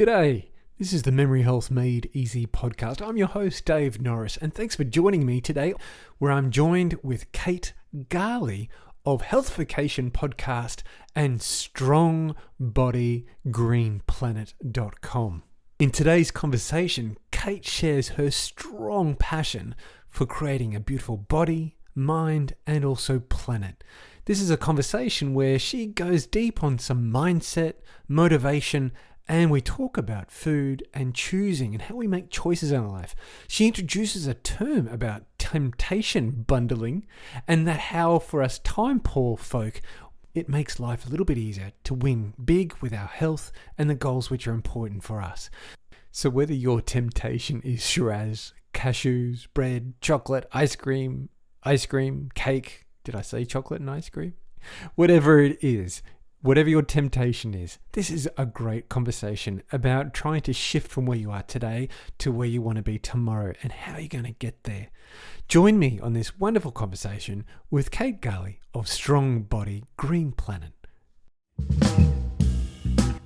G'day. This is the Memory Health Made Easy podcast. I'm your host, Dave Norris, and thanks for joining me today, where I'm joined with Kate Galli of Healthification Podcast and StrongBodyGreenPlanet.com. In today's conversation, Kate shares her strong passion for creating a beautiful body, mind, and also planet. This is a conversation where she goes deep on some mindset, motivation, and we talk about food and choosing and how we make choices in life. She introduces a term about temptation bundling and that how for us time-poor folk, it makes life a little bit easier to win big with our health and the goals which are important for us. So whether your temptation is Shiraz, cashews, bread, chocolate, ice cream, cake, did I say chocolate and ice cream? Whatever it is, whatever your temptation is, this is a great conversation about trying to shift from where you are today to where you want to be tomorrow and how you're going to get there. Join me on this wonderful conversation with Kate Galli of Strong Body Green Planet.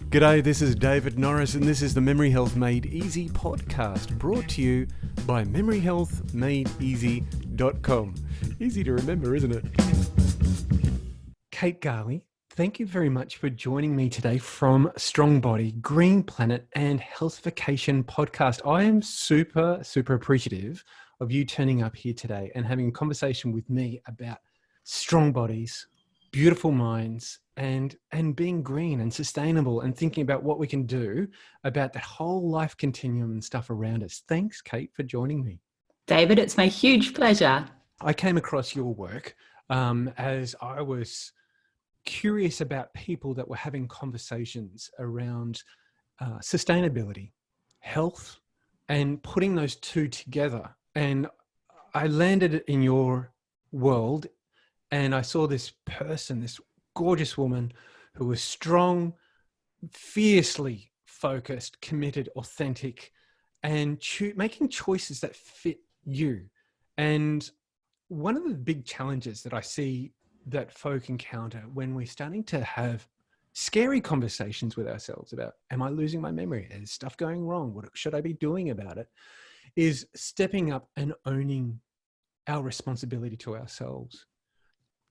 G'day, this is David Norris and this is the Memory Health Made Easy podcast brought to you by memoryhealthmadeeasy.com. Easy to remember, isn't it? Kate Galli, thank you very much for joining me today from Strong Body, Green Planet and Healthification Podcast. I am super appreciative of you turning up here today and having a conversation with me about strong bodies, beautiful minds, and being green and sustainable and thinking about what we can do about the whole life continuum and stuff around us. Thanks, Kate, for joining me. David, it's my huge pleasure. I came across your work as I was curious about people that were having conversations around sustainability, health, and putting those two together. And I landed in your world and I saw this person, this gorgeous woman who was strong, fiercely focused, committed, authentic, and making choices that fit you. And one of the big challenges that I see that folk encounter when we're starting to have scary conversations with ourselves about, am I losing my memory? Is stuff going wrong? What should I be doing about it? Is stepping up and owning our responsibility to ourselves.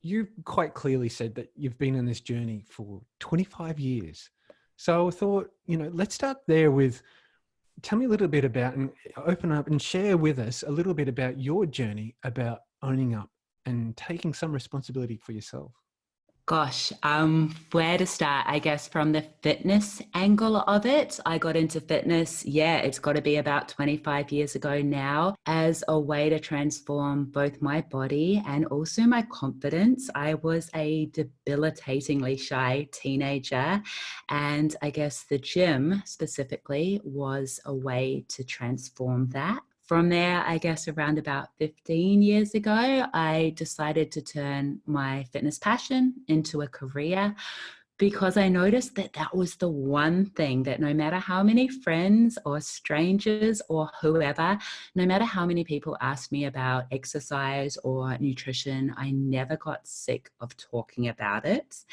You quite clearly said that you've been on this journey for 25 years. So I thought, let's start there with, tell me a little bit about and open up and share with us a little bit about your journey about owning up and taking some responsibility for yourself. Gosh, where to start? I guess from the fitness angle of it. I got into fitness, it's got to be about 25 years ago now, as a way to transform both my body and also my confidence. I was a debilitatingly shy teenager, and I guess the gym specifically was a way to transform that. From there, I guess around about 15 years ago, I decided to turn my fitness passion into a career because I noticed that that was the one thing that no matter how many friends or strangers or whoever, no matter how many people asked me about exercise or nutrition, I never got sick of talking about it.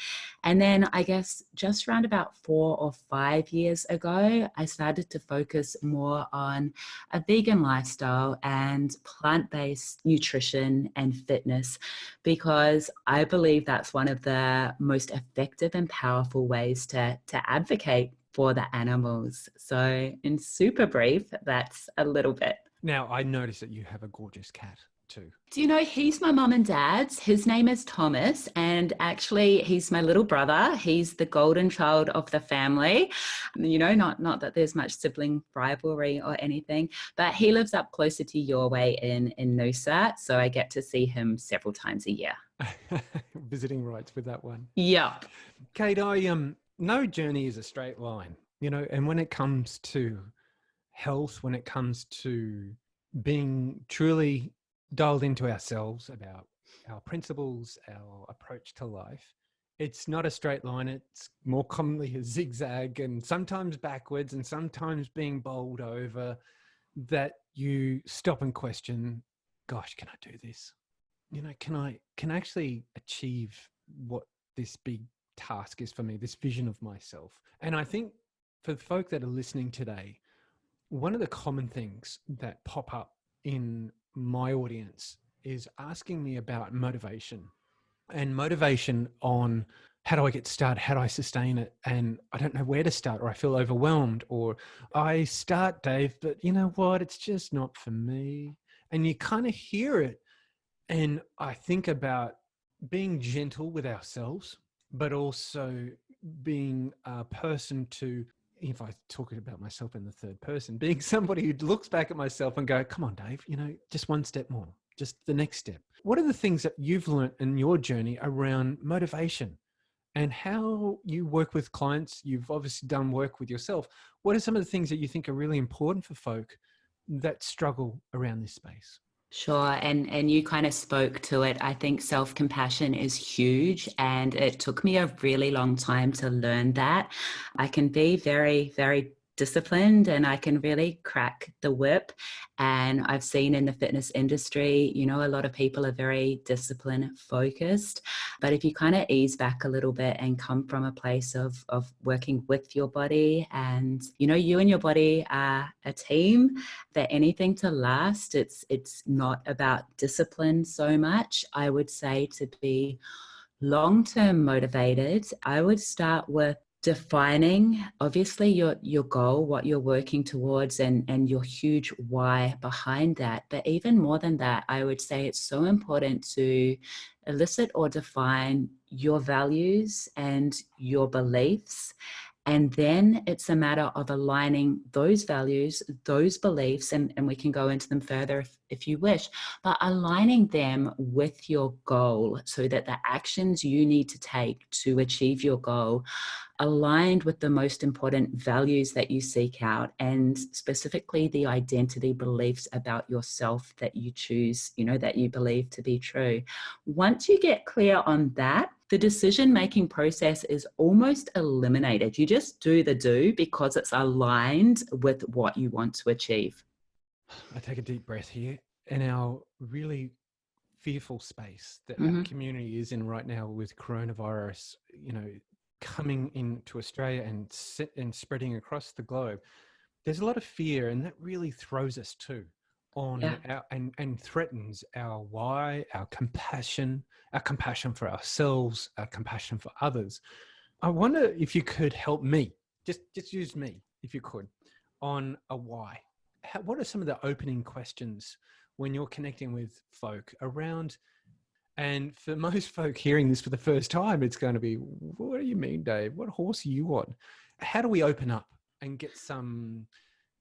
And then I guess just around about 4 or 5 years ago, I started to focus more on a vegan lifestyle and plant-based nutrition and fitness, because I believe that's one of the most effective and powerful ways to advocate for the animals. So in super brief, that's a little bit. Now, I noticed that you have a gorgeous cat too. Do you know, he's my mum and dad's. His name is Thomas, and actually he's my little brother. He's the golden child of the family. Not that there's much sibling rivalry or anything, but he lives up closer to your way in Noosa, so I get to see him several times a year. Visiting rights with that one. Yep. Kate, no journey is a straight line, and when it comes to health, when it comes to being truly dialed into ourselves about our principles, our approach to life, it's not a straight line. It's more commonly a zigzag and sometimes backwards and sometimes being bowled over, that you stop and question, gosh, can I do this? Can I actually achieve what this big task is for me, this vision of myself? And I think for the folk that are listening today, one of the common things that pop up in my audience is asking me about motivation and motivation on how do I get started? How do I sustain it? And I don't know where to start, or I feel overwhelmed, or I start, Dave, but you know what? It's just not for me. And you kind of hear it. And I think about being gentle with ourselves, but also being a person to, if I talk about myself in the third person, being somebody who looks back at myself and go, come on, Dave, you know, just one step more, just the next step. What are the things that you've learned in your journey around motivation and how you work with clients? You've obviously done work with yourself. What are some of the things that you think are really important for folk that struggle around this space? Sure. And you kind of spoke to it. I think self-compassion is huge. And it took me a really long time to learn that. I can be very, very disciplined and I can really crack the whip. And I've seen in the fitness industry, you know, a lot of people are very discipline focused. But if you kind of ease back a little bit and come from a place of working with your body, and, you know, you and your body are a team, for anything to last, it's not about discipline so much. I would say to be long-term motivated, I would start with defining obviously your goal, what you're working towards, and your huge why behind that. But even more than that, I would say it's so important to elicit or define your values and your beliefs. And then it's a matter of aligning those values, those beliefs, and we can go into them further if you wish, but aligning them with your goal so that the actions you need to take to achieve your goal aligned with the most important values that you seek out, and specifically the identity beliefs about yourself that you choose, you know, that you believe to be true. Once you get clear on that, the decision-making process is almost eliminated. You just do the do because it's aligned with what you want to achieve. I take a deep breath here. In our really fearful space that our Mm-hmm. community is in right now with coronavirus, you know, coming into Australia and spreading across the globe, there's a lot of fear, and that really throws us too on Yeah. our and threatens our why, our compassion for ourselves, our compassion for others. I wonder if you could help me, just use me, if you could, on a why. What are some of the opening questions when you're connecting with folk around? And for most folk hearing this for the first time, it's going to be, what do you mean, Dave? What horse are you on? How do we open up and get some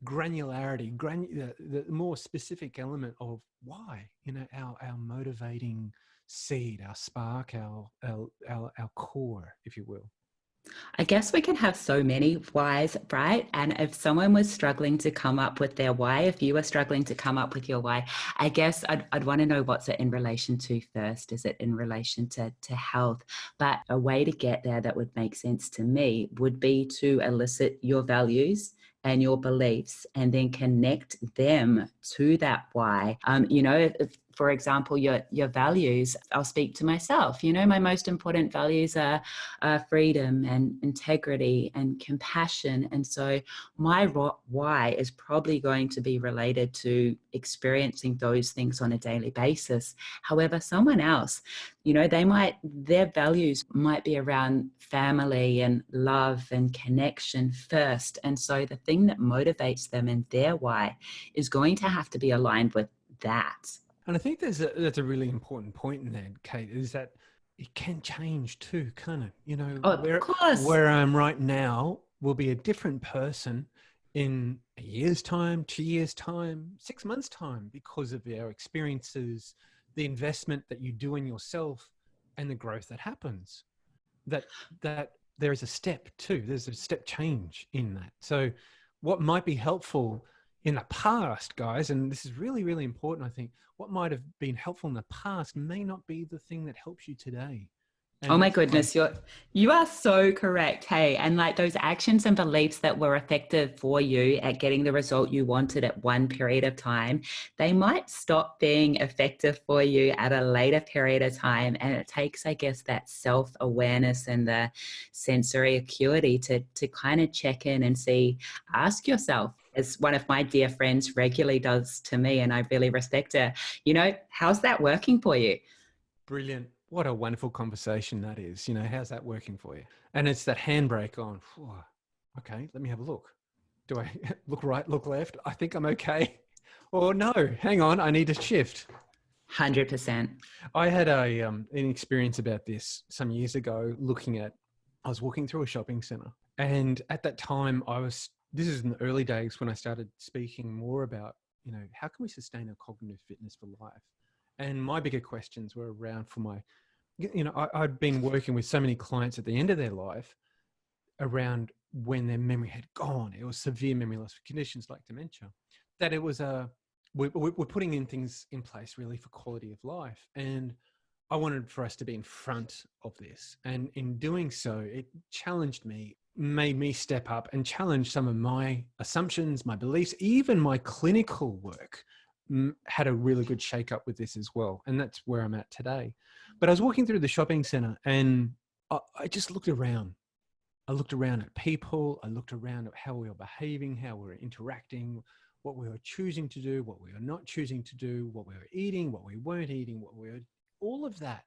granularity, the more specific element of why, you know, our motivating seed, our spark, our core, if you will? I guess we can have so many whys, right? And if someone was struggling to come up with their why, if you were struggling to come up with your why, I guess I'd want to know what's it in relation to first. Is it in relation to health? But a way to get there that would make sense to me would be to elicit your values and your beliefs and then connect them to that why. You know, if, for example, your values, I'll speak to myself. You know, my most important values are freedom and integrity and compassion. And so my why is probably going to be related to experiencing those things on a daily basis. However, someone else, you know, their values might be around family and love and connection first. And so the thing that motivates them and their why is going to have to be aligned with that. And I think that's a really important point in there, Kate, is that it can change too, can't it? You know, Oh, of course. where I am right now will be a different person in a year's time, 2 years' time, 6 months' time, because of our experiences, the investment that you do in yourself, and the growth that happens. That there is a step too. There's a step change in that. So, what might be helpful in the past, guys, and this is really, really important, I think, what might have been helpful in the past may not be the thing that helps you today. Oh And my that's why, goodness, you are so correct. Hey, and like those actions and beliefs that were effective for you at getting the result you wanted at one period of time, they might stop being effective for you at a later period of time. And it takes, I guess, that self-awareness and the sensory acuity to kind of check in and see, ask yourself, as one of my dear friends regularly does to me, and I really respect her, how's that working for you? brilliant. What a wonderful conversation that is. How's that working for you? And it's that handbrake on, "Phew, okay, let me have a look. Do I look right, look left? I think I'm okay. Or no, hang on, I need to shift." 100%. I had an experience about this some years ago. I was walking through a shopping center, and at that time, This is in the early days when I started speaking more about, how can we sustain our cognitive fitness for life? And my bigger questions were around I'd been working with so many clients at the end of their life around when their memory had gone. It was severe memory loss conditions like dementia. That it was we're putting in things in place really for quality of life. And I wanted for us to be in front of this. And in doing so, it challenged me, made me step up and challenge some of my assumptions, my beliefs, even my clinical work had a really good shake up with this as well. And that's where I'm at today. But I was walking through the shopping center and I just looked around. I looked around at people. I looked around at how we were behaving, how we were interacting, what we were choosing to do, what we were not choosing to do, what we were eating, what we weren't eating, all of that.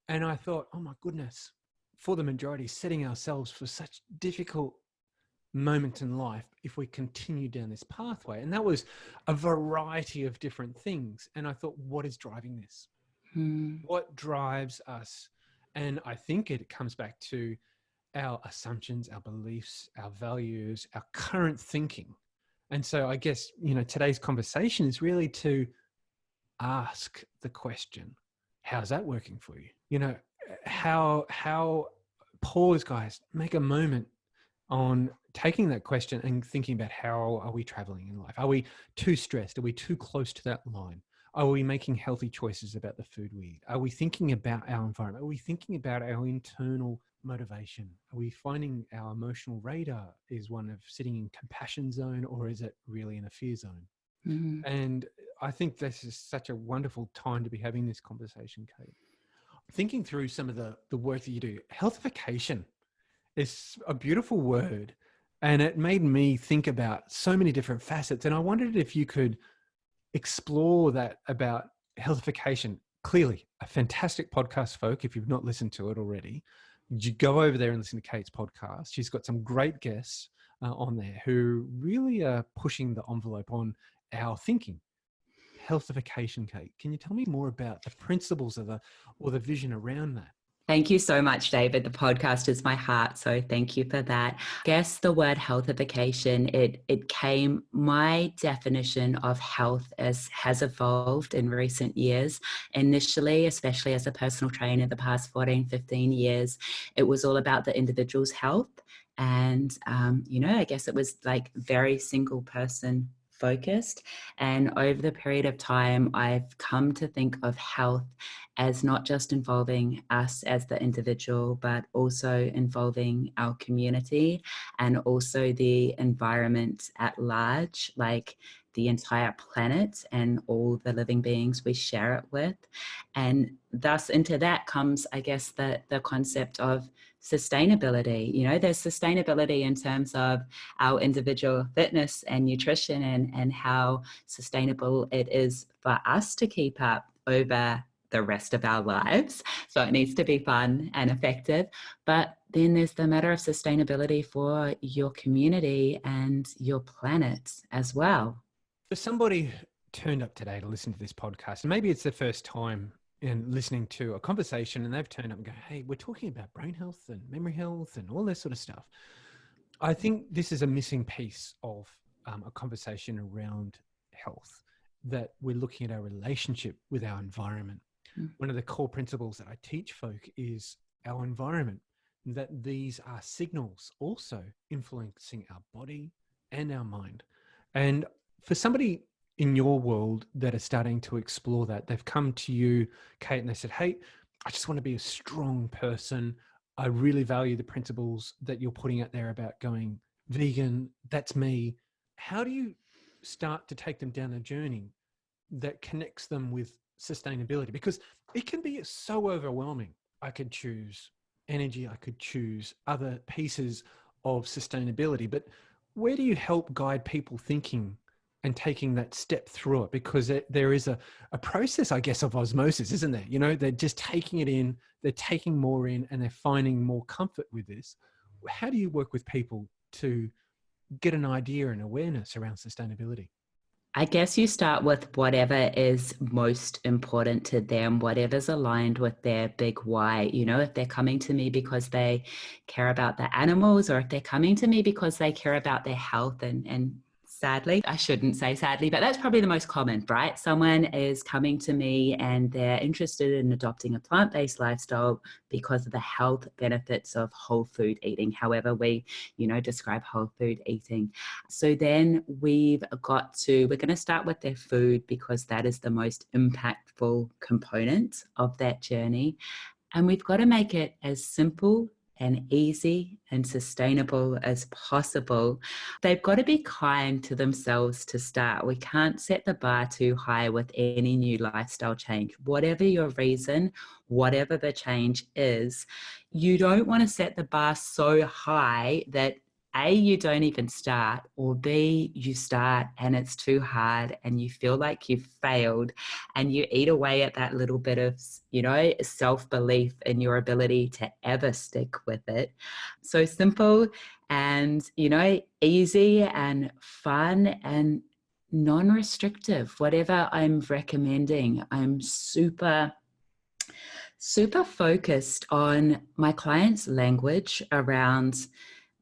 And I thought, oh my goodness, for the majority, setting ourselves for such difficult moments in life if we continue down this pathway. And that was a variety of different things. And I thought, what is driving this? What drives us? And I think it comes back to our assumptions, our beliefs, our values, our current thinking. And so I guess, today's conversation is really to ask the question, how's that working for you? How pause, guys, make a moment on taking that question and thinking about how are we traveling in life? Are we too stressed? Are we too close to that line? Are we making healthy choices about the food we eat? Are we thinking about our environment? Are we thinking about our internal motivation? Are we finding our emotional radar is one of sitting in compassion zone, or is it really in a fear zone? Mm-hmm. And I think this is such a wonderful time to be having this conversation, Kate. Thinking through some of the work that you do, healthification is a beautiful word. And it made me think about so many different facets. And I wondered if you could explore that about healthification. Clearly, a fantastic podcast, folk. If you've not listened to it already, you go over there and listen to Kate's podcast. She's got some great guests on there who really are pushing the envelope on our thinking. Healthification, Kate. Can you tell me more about the principles of the vision around that? Thank you so much, David. The podcast is my heart, so thank you for that. I guess the word healthification, my definition of health has evolved in recent years. Initially, especially as a personal trainer the past 14, 15 years, it was all about the individual's health. And, I guess it was like very single person focused. And over the period of time, I've come to think of health as not just involving us as the individual, but also involving our community and also the environment at large, like the entire planet and all the living beings we share it with. And thus into that comes, I guess, the concept of sustainability. There's sustainability in terms of our individual fitness and nutrition and how sustainable it is for us to keep up over the rest of our lives. So it needs to be fun and effective. But then there's the matter of sustainability for your community and your planet as well. For somebody turned up today to listen to this podcast, and maybe it's their first time in listening to a conversation and they've turned up and go, hey, we're talking about brain health and memory health and all this sort of stuff. I think this is a missing piece of a conversation around health, that we're looking at our relationship with our environment. One of the core principles that I teach folk is our environment, that these are signals also influencing our body and our mind. And for somebody in your world that are starting to explore that, they've come to you, Kate, and they said, hey, I just want to be a strong person. I really value the principles that you're putting out there about going vegan. That's me. How do you start to take them down a journey that connects them with sustainability? Because it can be so overwhelming. I could choose energy, I could choose other pieces of sustainability, but where do you help guide people thinking and taking that step through it? Because there is a process, I guess, of osmosis, isn't there? You know, they're just taking it in, they're taking more in, and they're finding more comfort with this. How do you work with people to get an idea and awareness around sustainability? I guess you start with whatever is most important to them, whatever's aligned with their big why. You know, if they're coming to me because they care about the animals, or if they're coming to me because they care about their health, and sadly, I shouldn't say sadly, but that's probably the most common, right? Someone is coming to me and they're interested in adopting a plant-based lifestyle because of the health benefits of whole food eating, however we, describe whole food eating. So then we're going to start with their food because that is the most impactful component of that journey. And we've got to make it as simple and easy and sustainable as possible. They've got to be kind to themselves to start. We can't set the bar too high with any new lifestyle change. Whatever your reason, whatever the change is, you don't want to set the bar so high that A, you don't even start, or B, you start and it's too hard and you feel like you've failed and you eat away at that little bit of, self-belief in your ability to ever stick with it. So simple and, easy and fun and non-restrictive. Whatever I'm recommending, I'm super focused on my clients' language around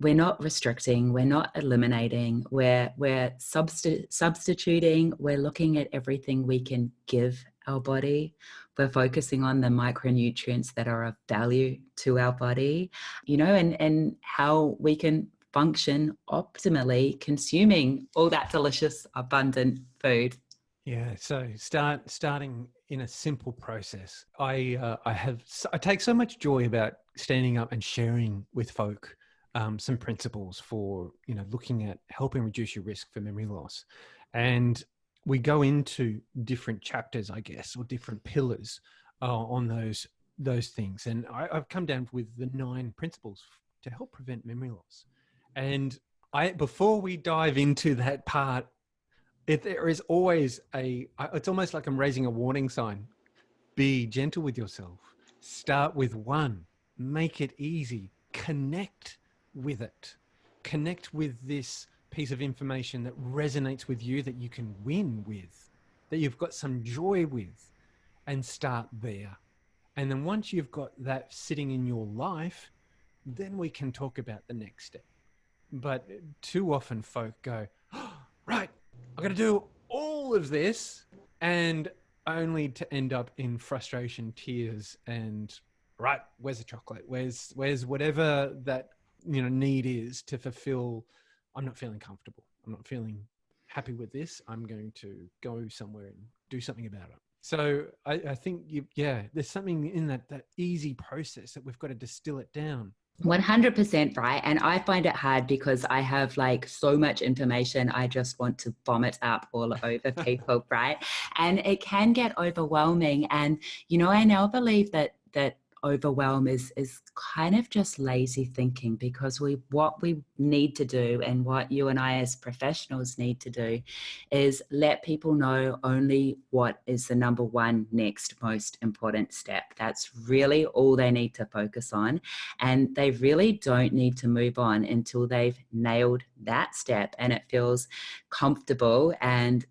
we're not restricting, we're not eliminating, we're substituting, we're looking at everything we can give our body. We're focusing on the micronutrients that are of value to our body, and how we can function optimally consuming all that delicious, abundant food. Yeah, so starting in a simple process. I take so much joy about standing up and sharing with folk some principles for looking at helping reduce your risk for memory loss, and we go into different chapters, I guess, or different pillars on those things. And I've come down with the 9 principles to help prevent memory loss. And before we dive into that part, there is always it's almost like I'm raising a warning sign. Be gentle with yourself. Start with 1. Make it easy. Connect with it. Connect with this piece of information that resonates with you, that you can win with, that you've got some joy with, and start there. And then once you've got that sitting in your life, then we can talk about the next step. But too often folk go, oh, right, I'm going to do all of this, and only to end up in frustration, tears, and right, where's the chocolate? Where's whatever that need is to fulfill. I'm not feeling comfortable. I'm not feeling happy with this. I'm going to go somewhere and do something about it. So I think there's something in that easy process that we've got to distill it down. 100% right. And I find it hard because I have so much information I just want to vomit up all over people, right? And it can get overwhelming. And, I now believe that overwhelm is kind of just lazy thinking, because what we need to do, and what you and I as professionals need to do, is let people know only what is the number 1 next most important step. That's really all they need to focus on, and they really don't need to move on until they've nailed that step and it feels comfortable and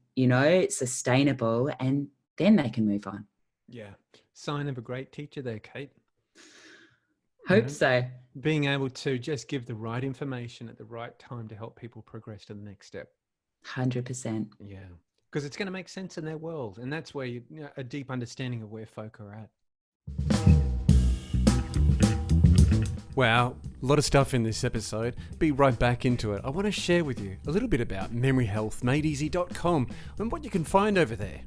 sustainable, and then they can move on. Yeah. Sign of a great teacher there, Kate. Hope so. Being able to just give the right information at the right time to help people progress to the next step. 100%. Yeah. Because it's going to make sense in their world. And that's where a deep understanding of where folk are at. Wow, a lot of stuff in this episode. Be right back into it. I want to share with you a little bit about memoryhealthmadeeasy.com and what you can find over there.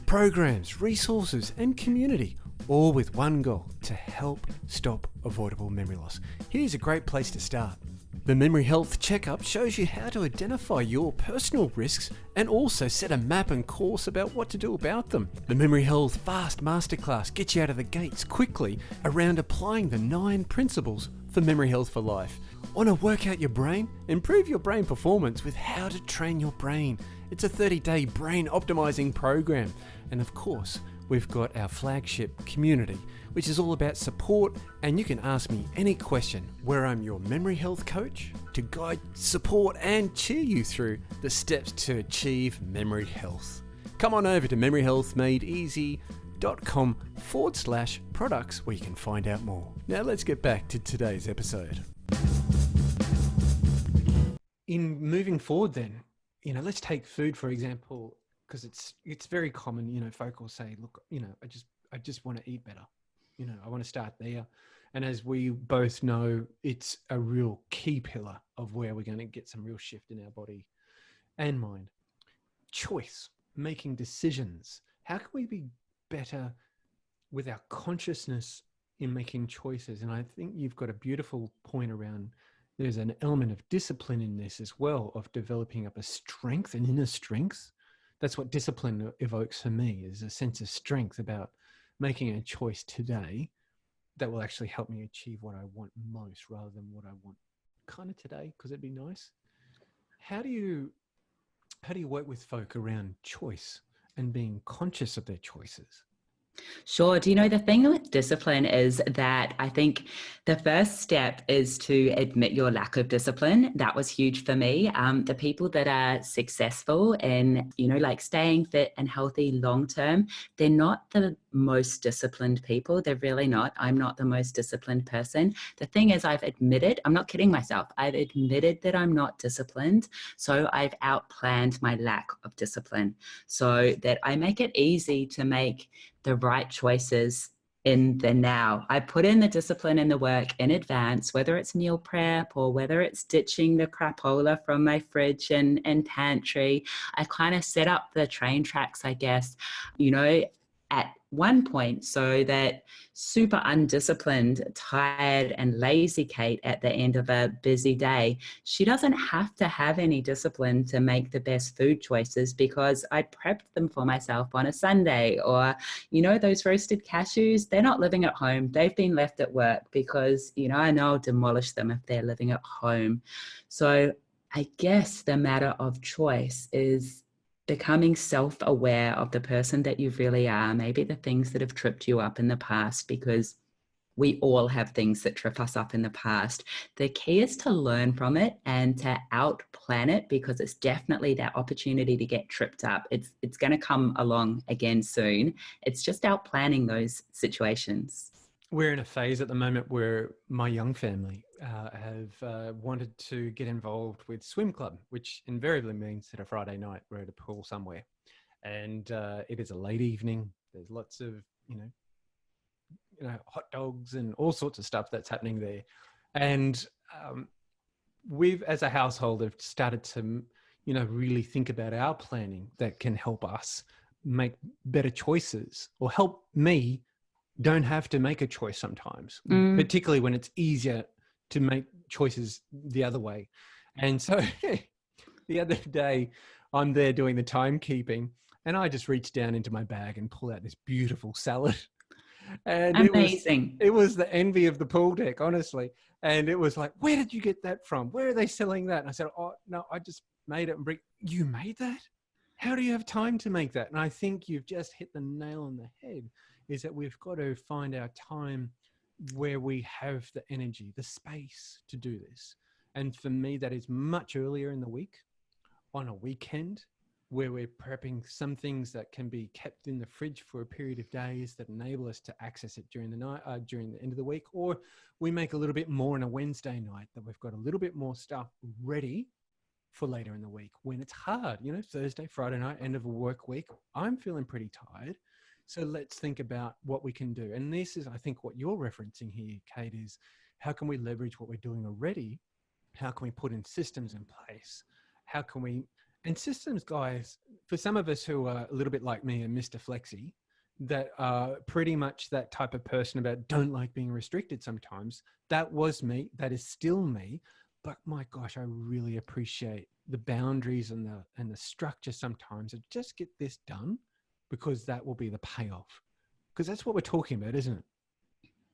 programs, resources, and community, all with one goal: to help stop avoidable memory loss. Here's a great place to start. The Memory Health Checkup shows you how to identify your personal risks and also set a map and course about what to do about them. The Memory Health Fast Masterclass gets you out of the gates quickly around applying the 9 principles for memory health for life. Want to work out your brain? Improve your brain performance with How to Train Your Brain. It's a 30-day brain optimizing program. And of course, we've got our flagship community, which is all about support, and you can ask me any question, where I'm your memory health coach to guide, support, and cheer you through the steps to achieve memory health. Come on over to memoryhealthmadeeasy.com/products where you can find out more. Now let's get back to today's episode. In moving forward then, let's take food, for example, because it's very common, folk will say, look, I just want to eat better. I want to start there. And as we both know, it's a real key pillar of where we're going to get some real shift in our body and mind. Choice, making decisions. How can we be better with our consciousness in making choices? And I think you've got a beautiful point around, there's an element of discipline in this as well, of developing up a strength, an inner strength. That's what discipline evokes for me, is a sense of strength about making a choice today that will actually help me achieve what I want most rather than what I want kind of today, because it'd be nice. How do you work with folk around choice and being conscious of their choices? Sure. Do you know, the thing with discipline is that I think the first step is to admit your lack of discipline. That was huge for me. The people that are successful in, like staying fit and healthy long term, they're not the most disciplined people. They're really not. I'm not the most disciplined person. The thing is, I'm not kidding myself. I've admitted that I'm not disciplined. So I've outplanned my lack of discipline so that I make it easy to make the right choices in the now. I put in the discipline and the work in advance, whether it's meal prep or whether it's ditching the crapola from my fridge and pantry. I kind of set up the train tracks, I guess, at one point, so that super undisciplined, tired and lazy Kate at the end of a busy day, she doesn't have to have any discipline to make the best food choices, because I prepped them for myself on a Sunday. Or, those roasted cashews, they're not living at home. They've been left at work because, I know I'll demolish them if they're living at home. So I guess the matter of choice is becoming self-aware of the person that you really are, maybe the things that have tripped you up in the past, because we all have things that trip us up in the past. The key is to learn from it and to outplan it, because it's definitely that opportunity to get tripped up. It's going to come along again soon. It's just outplanning those situations. We're in a phase at the moment where my young family have wanted to get involved with swim club, which invariably means that a Friday night we're at a pool somewhere. And it is a late evening. There's lots of, hot dogs and all sorts of stuff that's happening there. And we've, as a household, have started to, really think about our planning that can help us make better choices, or help me don't have to make a choice sometimes, particularly when it's easier to make choices the other way. And so the other day I'm there doing the timekeeping, and I just reached down into my bag and pulled out this beautiful salad. And amazing. It was the envy of the pool deck, honestly. And it was like, where did you get that from? Where are they selling that? And I said, oh, no, I just made it. And you made that? How do you have time to make that? And I think you've just hit the nail on the head, is that we've got to find our time where we have the energy, the space to do this. And for me, that is much earlier in the week, on a weekend, where we're prepping some things that can be kept in the fridge for a period of days that enable us to access it during the night, during the end of the week. Or we make a little bit more on a Wednesday night, that we've got a little bit more stuff ready for later in the week when it's hard. Thursday, Friday night, end of a work week, I'm feeling pretty tired. So let's think about what we can do. And this is, I think, what you're referencing here, Kate, is how can we leverage what we're doing already? How can we put in systems in place? How can we, and systems, guys, for some of us who are a little bit like me and Mr. Flexi, that are pretty much that type of person about don't like being restricted sometimes, that was me. That is still me. But my gosh, I really appreciate the boundaries and the structure sometimes of just get this done, because that will be the payoff. Because that's what we're talking about, isn't it?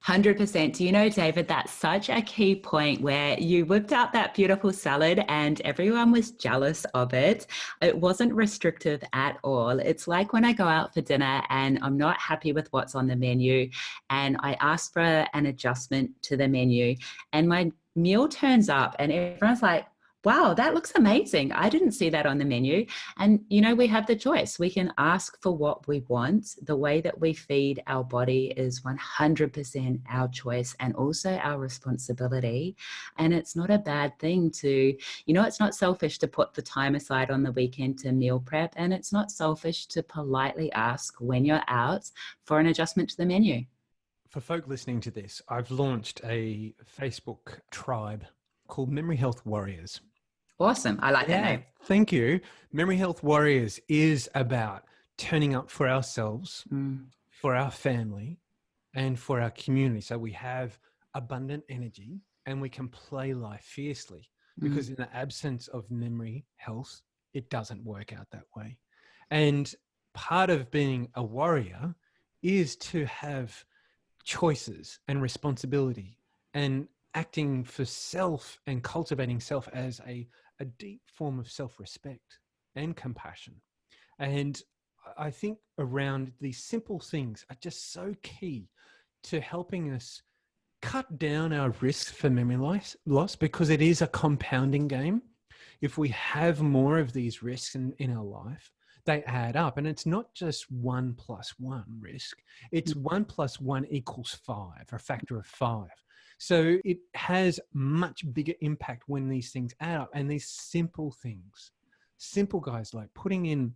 100%. Do you know, David, that's such a key point where you whipped out that beautiful salad and everyone was jealous of it. It wasn't restrictive at all. It's like when I go out for dinner and I'm not happy with what's on the menu and I ask for an adjustment to the menu and my meal turns up and everyone's like, wow, that looks amazing. I didn't see that on the menu. And, you know, we have the choice. We can ask for what we want. The way that we feed our body is 100% our choice and also our responsibility. And it's not a bad thing to, you know, it's not selfish to put the time aside on the weekend to meal prep. And it's not selfish to politely ask when you're out for an adjustment to the menu. For folk listening to this, I've launched a Facebook tribe called Memory Health Warriors. Awesome. I like that name. Thank you. Memory Health Warriors is about turning up for ourselves, for our family, and for our community. So we have abundant energy and we can play life fiercely, because in the absence of memory health, it doesn't work out that way. And part of being a warrior is to have choices and responsibility and acting for self and cultivating self as a deep form of self-respect and compassion. And I think around these simple things are just so key to helping us cut down our risks for memory loss, because it is a compounding game. If we have more of these risks in our life, they add up. And it's not just 1 + 1 risk. It's 1 + 1 = 5, or a factor of 5. So it has much bigger impact when these things add up. And these simple things, simple guys, like putting in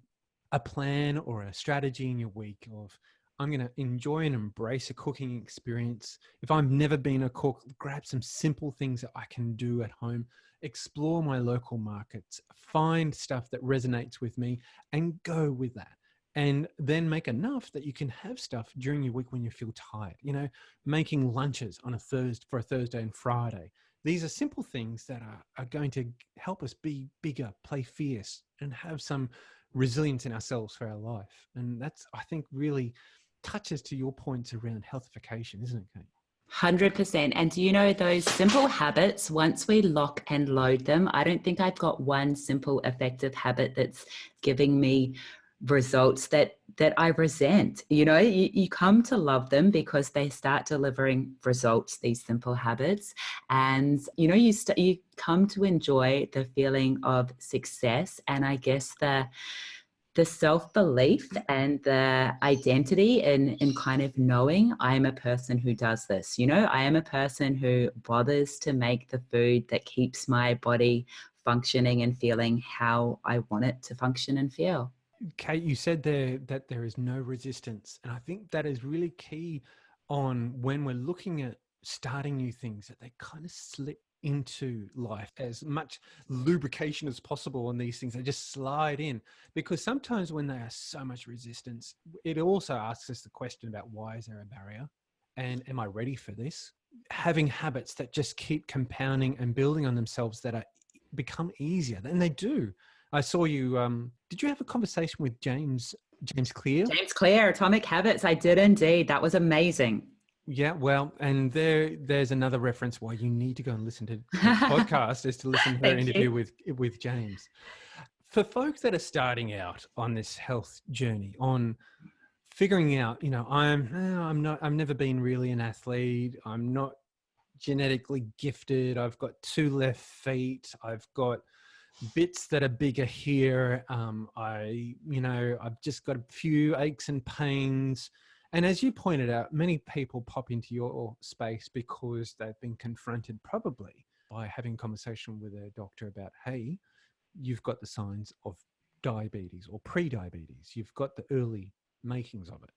a plan or a strategy in your week of, I'm going to enjoy and embrace a cooking experience. If I've never been a cook, grab some simple things that I can do at home, explore my local markets, find stuff that resonates with me and go with that. And then make enough that you can have stuff during your week when you feel tired, you know, making lunches on for a Thursday and Friday. These are simple things that are going to help us be bigger, play fierce, and have some resilience in ourselves for our life. And that's, I think, really touches to your points around healthification, isn't it, Kate? 100%. And do you know those simple habits, once we lock and load them, I don't think I've got one simple effective habit that's giving me results that I resent. You know, you come to love them because they start delivering results, these simple habits. And, you know, you come to enjoy the feeling of success. And I guess the self-belief and the identity in kind of knowing I am a person who does this. You know, I am a person who bothers to make the food that keeps my body functioning and feeling how I want it to function and feel. Kate, you said there that there is no resistance. And I think that is really key on when we're looking at starting new things, that they kind of slip into life, as much lubrication as possible on these things. They just slide in, because sometimes when there are so much resistance, it also asks us the question about, why is there a barrier? And am I ready for this? Having habits that just keep compounding and building on themselves that are become easier, and they do. I saw you, did you have a conversation with James Clear? James Clear, Atomic Habits. I did indeed. That was amazing. Yeah, well, and there's another reference why you need to go and listen to the podcast, is to listen to her interview with James. For folks that are starting out on this health journey, on figuring out, you know, I've never been really an athlete. I'm not genetically gifted. I've got 2 left feet. I've got bits that are bigger here. I've just got a few aches and pains. And as you pointed out, many people pop into your space because they've been confronted probably by having a conversation with a doctor about, hey, you've got the signs of diabetes or pre-diabetes. You've got the early makings of it.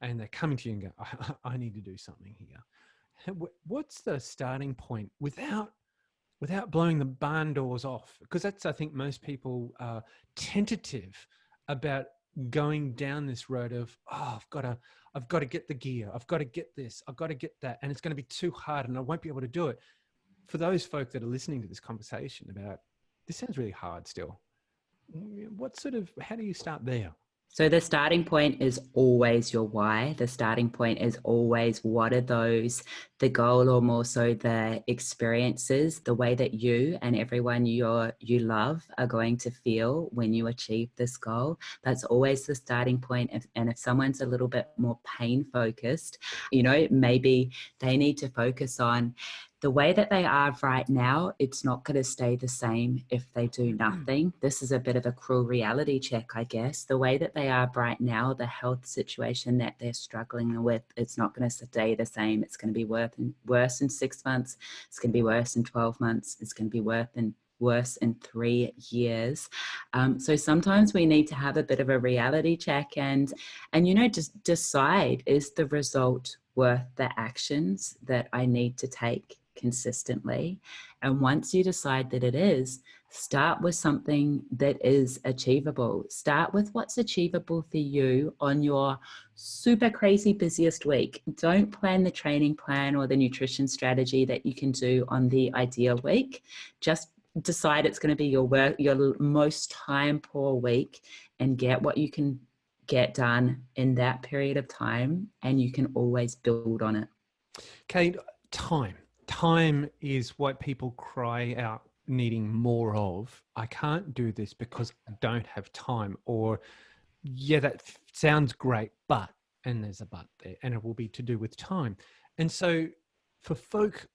And they're coming to you and go, I need to do something here. What's the starting point without blowing the barn doors off? Because that's, I think, most people are tentative about going down this road of, oh, I've got to get the gear. I've got to get this. I've got to get that. And it's going to be too hard and I won't be able to do it. For those folk that are listening to this conversation about, this sounds really hard still. How do you start there? So the starting point is always your why. The starting point is always what are the goal, or more so the experiences, the way that you and everyone you love are going to feel when you achieve this goal. That's always the starting point. And if someone's a little bit more pain focused, maybe they need to focus on the way that they are right now. It's not going to stay the same if they do nothing. This is a bit of a cruel reality check, I guess. The way that they are right now, the health situation that they're struggling with, it's not going to stay the same. It's going to be worse in 6 months. It's going to be worse in 12 months. It's going to be worse in 3 years. So sometimes we need to have a bit of a reality check and just decide, is the result worth the actions that I need to take consistently? And once you decide that it is, start with something that is achievable. Start with what's achievable for you on your super crazy busiest week. Don't plan the training plan or the nutrition strategy that you can do on the ideal week. Just decide it's going to be your most time poor week, and get what you can get done in that period of time, and you can always build on it. Kate, time is what people cry out needing more of. I can't do this because I don't have time. Or, yeah, that sounds great, but, and there's a but there, and it will be to do with time. And so for folk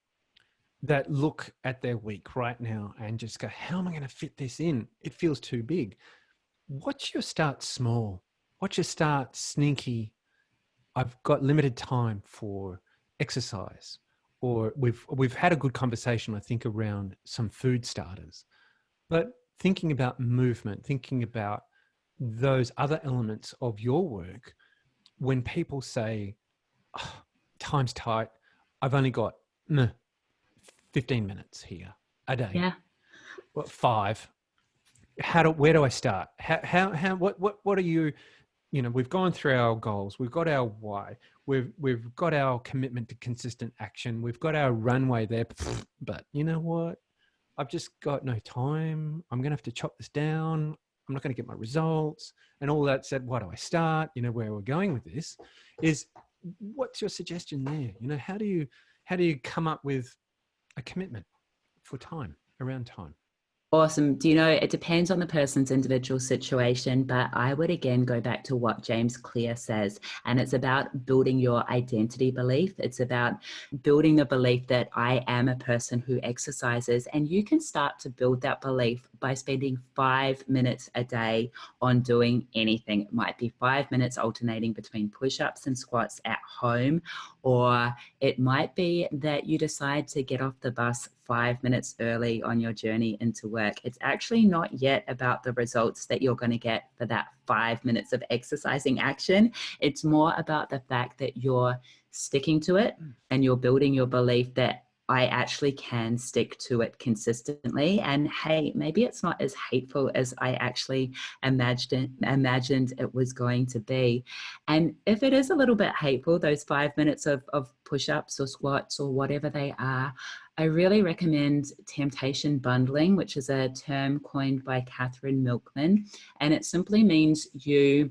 that look at their week right now and just go, how am I going to fit this in? It feels too big. What's your start small? What's your start sneaky? I've got limited time for exercise. Or we've had a good conversation, I think, around some food starters. But thinking about movement, thinking about those other elements of your work, when people say, oh, time's tight, I've only got 15 minutes here a day. Yeah. Well, 5. Where do I start? What are you, we've gone through our goals. We've got our why. We've got our commitment to consistent action. We've got our runway there, but you know what? I've just got no time. I'm going to have to chop this down. I'm not going to get my results and all that said. What do I start? Where we're going with this is, what's your suggestion there? How do you come up with a commitment for time, around time? Awesome. It depends on the person's individual situation, but I would again go back to what James Clear says, and it's about building your identity belief. It's about building the belief that I am a person who exercises, and you can start to build that belief by spending 5 minutes a day on doing anything. It might be 5 minutes alternating between push-ups and squats at home, or it might be that you decide to get off the bus 5 minutes early on your journey into work. It's actually not yet about the results that you're going to get for that 5 minutes of exercising action. It's more about the fact that you're sticking to it and you're building your belief that I actually can stick to it consistently. And hey, maybe it's not as hateful as I actually imagined it was going to be. And if it is a little bit hateful, those 5 minutes of push-ups or squats or whatever they are, I really recommend temptation bundling, which is a term coined by Catherine Milkman. And it simply means you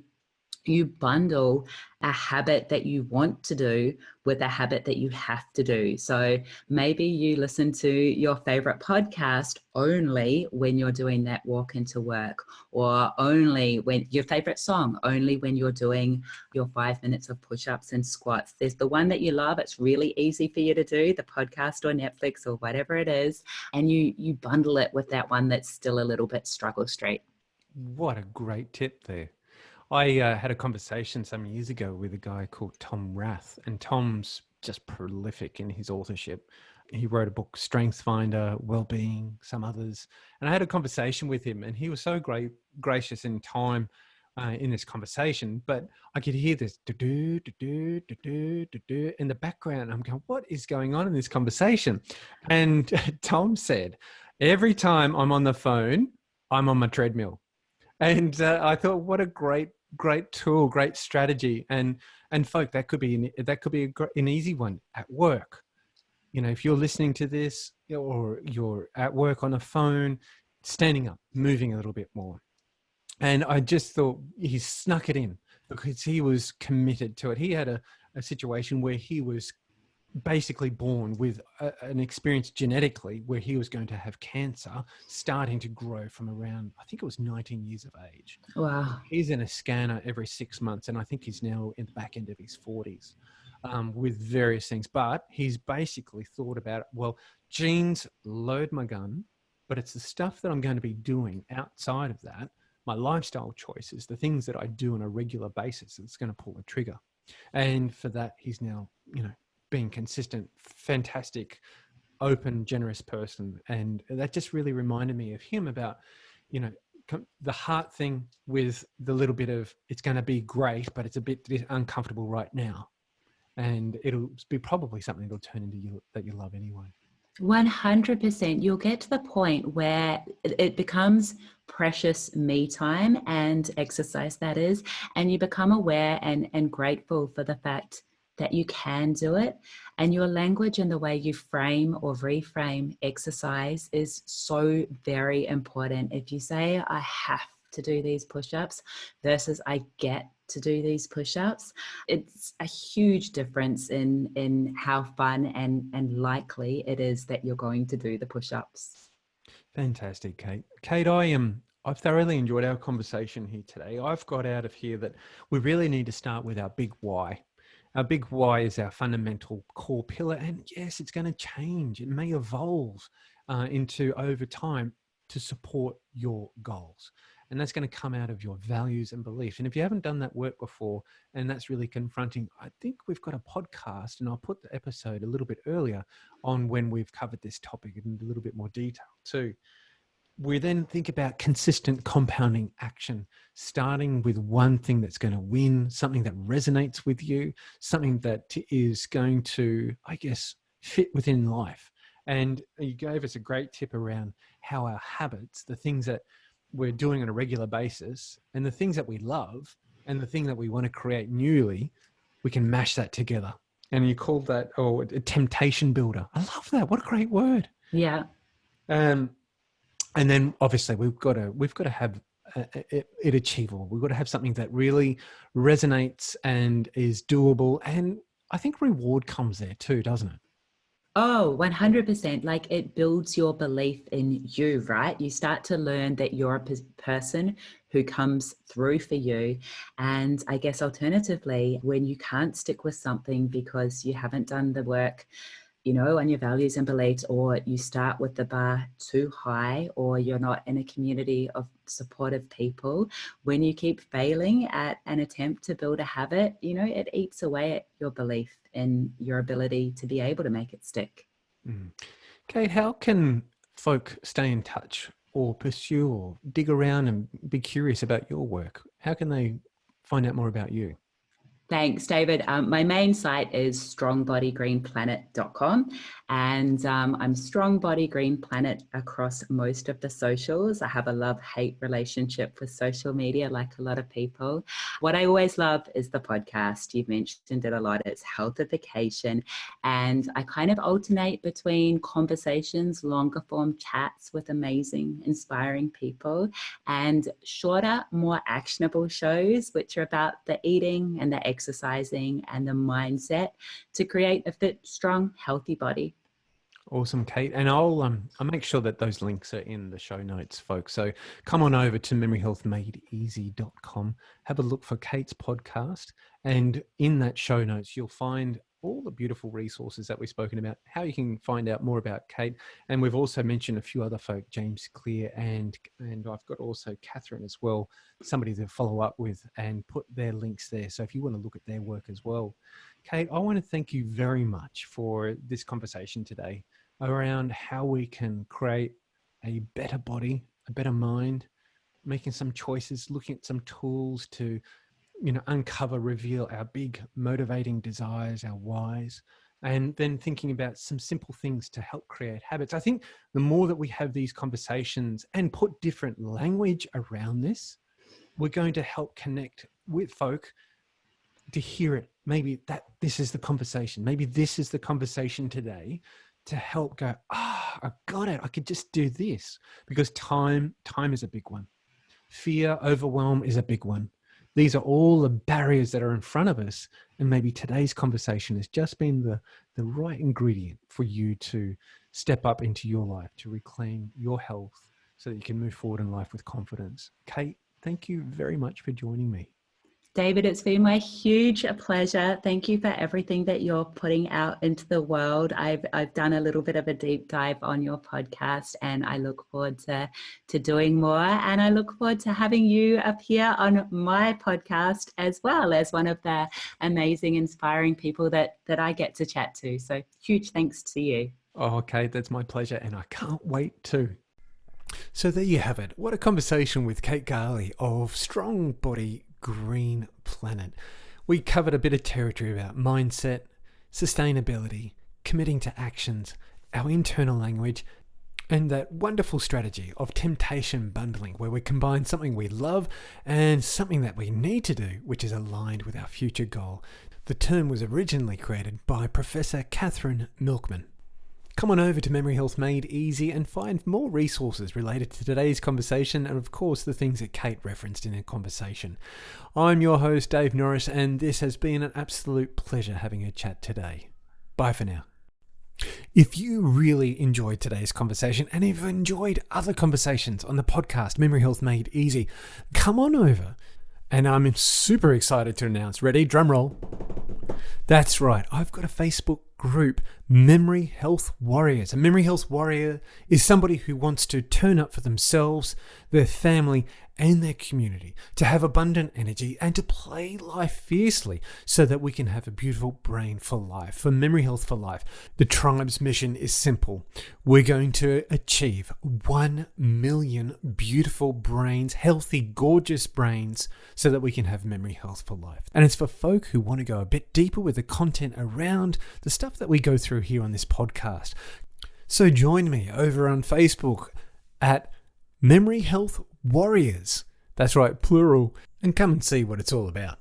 bundle a habit that you want to do with a habit that you have to do. So maybe you listen to your favorite podcast only when you're doing that walk into work, or only when your favorite song, only when you're doing your 5 minutes of push-ups and squats. There's the one that you love. It's really easy for you to do, the podcast or Netflix or whatever it is. And you bundle it with that one that's still a little bit struggle street. What a great tip there. I had a conversation some years ago with a guy called Tom Rath, and Tom's just prolific in his authorship. He wrote a book, Strength Finder, Wellbeing, some others. And I had a conversation with him, and he was so gracious in time in this conversation, but I could hear this do-do, do-do, do-do, do-do in the background. I'm going, what is going on in this conversation? And Tom said, every time I'm on the phone, I'm on my treadmill. And I thought, what a great tool, great strategy. And folk, that could be an easy one at work. You know, if you're listening to this or you're at work on a phone, standing up, moving a little bit more. And I just thought he snuck it in because he was committed to it. He had a situation where he was basically born with an experience genetically where he was going to have cancer starting to grow from around, I think it was 19 years of age. Wow. He's in a scanner every 6 months, and I think he's now in the back end of his 40s with various things. But he's basically thought about, well, genes load my gun, but it's the stuff that I'm going to be doing outside of that, my lifestyle choices, the things that I do on a regular basis that's going to pull the trigger. And for that, he's now, being consistent, fantastic, open, generous person. And that just really reminded me of him about, the heart thing with the little bit of, it's going to be great, but it's a bit uncomfortable right now. And it'll be probably something that'll turn into you that you love anyway. 100%. You'll get to the point where it becomes precious me time and exercise, that is, and you become aware and grateful for the fact that you can do it. And your language and the way you frame or reframe exercise is so very important. If you say, I have to do these push-ups versus I get to do these push-ups, it's a huge difference in how fun and likely it is that you're going to do the push-ups. Fantastic, Kate. Kate, I've thoroughly enjoyed our conversation here today. I've got out of here that we really need to start with our big why. Our big why is our fundamental core pillar. And yes, it's going to change. It may evolve into over time to support your goals. And that's going to come out of your values and beliefs. And if you haven't done that work before, and that's really confronting, I think we've got a podcast, and I'll put the episode a little bit earlier on when we've covered this topic in a little bit more detail too. We then think about consistent compounding action, starting with one thing that's going to win, something that resonates with you, something that is going to, I guess, fit within life. And you gave us a great tip around how our habits, the things that we're doing on a regular basis, and the things that we love, and the thing that we want to create newly, we can mash that together. And you called that, a temptation builder. I love that. What a great word. Yeah. And then obviously we've got to have it achievable. We've got to have something that really resonates and is doable. And I think reward comes there too, doesn't it? Oh, 100%. Like, it builds your belief in you, right? You start to learn that you're a person who comes through for you. And I guess alternatively, when you can't stick with something because you haven't done the work, on your values and beliefs, or you start with the bar too high, or you're not in a community of supportive people, when you keep failing at an attempt to build a habit, it eats away at your belief in your ability to be able to make it stick. Kate, how can folk stay in touch or pursue or dig around and be curious about your work? How can they find out more about you? Thanks, David. My main site is strongbodygreenplanet.com, and I'm Strong Body Green Planet across most of the socials. I have a love-hate relationship with social media, like a lot of people. What I always love is the podcast. You've mentioned it a lot. It's Healthification, and I kind of alternate between conversations, longer form chats with amazing, inspiring people, and shorter, more actionable shows, which are about the eating and the exercising and the mindset to create a fit, strong, healthy body. Awesome, Kate. And I'll make sure that those links are in the show notes, folks. So come on over to memoryhealthmadeeasy.com, have a look for Kate's podcast. And in that show notes, you'll find all the beautiful resources that we've spoken about, how you can find out more about Kate. And we've also mentioned a few other folk, James Clear, and I've got also Catherine as well, somebody to follow up with and put their links there. So if you want to look at their work as well. Kate, I want to thank you very much for this conversation today around how we can create a better body, a better mind, making some choices, looking at some tools to uncover, reveal our big motivating desires, our whys, and then thinking about some simple things to help create habits. I think the more that we have these conversations and put different language around this, we're going to help connect with folk to hear it. Maybe this is the conversation. Maybe this is the conversation today to help go, I got it. I could just do this. Because time is a big one. Fear, overwhelm is a big one. These are all the barriers that are in front of us. And maybe today's conversation has just been the right ingredient for you to step up into your life, to reclaim your health so that you can move forward in life with confidence. Kate, thank you very much for joining me. David, it's been my huge pleasure. Thank you for everything that you're putting out into the world. I've done a little bit of a deep dive on your podcast, and I look forward to doing more. And I look forward to having you appear on my podcast as well as one of the amazing, inspiring people that I get to chat to. So huge thanks to you. Oh, okay, that's my pleasure, and I can't wait to. So there you have it. What a conversation with Kate Galli of Strong Body Green Planet. We covered a bit of territory about mindset, sustainability, committing to actions, our internal language, and that wonderful strategy of temptation bundling, where we combine something we love and something that we need to do, which is aligned with our future goal. The term was originally created by Professor Catherine Milkman. Come on over to Memory Health Made Easy and find more resources related to today's conversation and, of course, the things that Kate referenced in her conversation. I'm your host, Dave Norris, and this has been an absolute pleasure having a chat today. Bye for now. If you really enjoyed today's conversation and have enjoyed other conversations on the podcast Memory Health Made Easy, come on over. And I'm super excited to announce, ready, drum roll. That's right, I've got a Facebook group, Memory Health Warriors. A Memory Health Warrior is somebody who wants to turn up for themselves, their family, and their community, to have abundant energy and to play life fiercely so that we can have a beautiful brain for life, for memory health for life. The tribe's mission is simple. We're going to achieve 1 million beautiful brains, healthy, gorgeous brains, so that we can have memory health for life. And it's for folk who want to go a bit deeper with the content around the stuff that we go through here on this podcast. So join me over on Facebook at Memory Health Warriors. That's right, plural. And come and see what it's all about.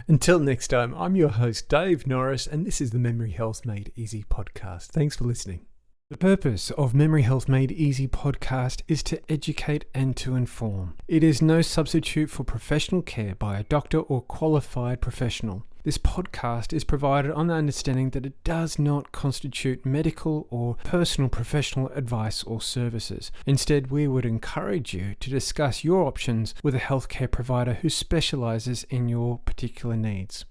Until next time, I'm your host, Dave Norris, and this is the Memory Health Made Easy podcast. Thanks for listening. The purpose of Memory Health Made Easy podcast is to educate and to inform. It is no substitute for professional care by a doctor or qualified professional. This podcast is provided on the understanding that it does not constitute medical or personal professional advice or services. Instead, we would encourage you to discuss your options with a healthcare provider who specializes in your particular needs.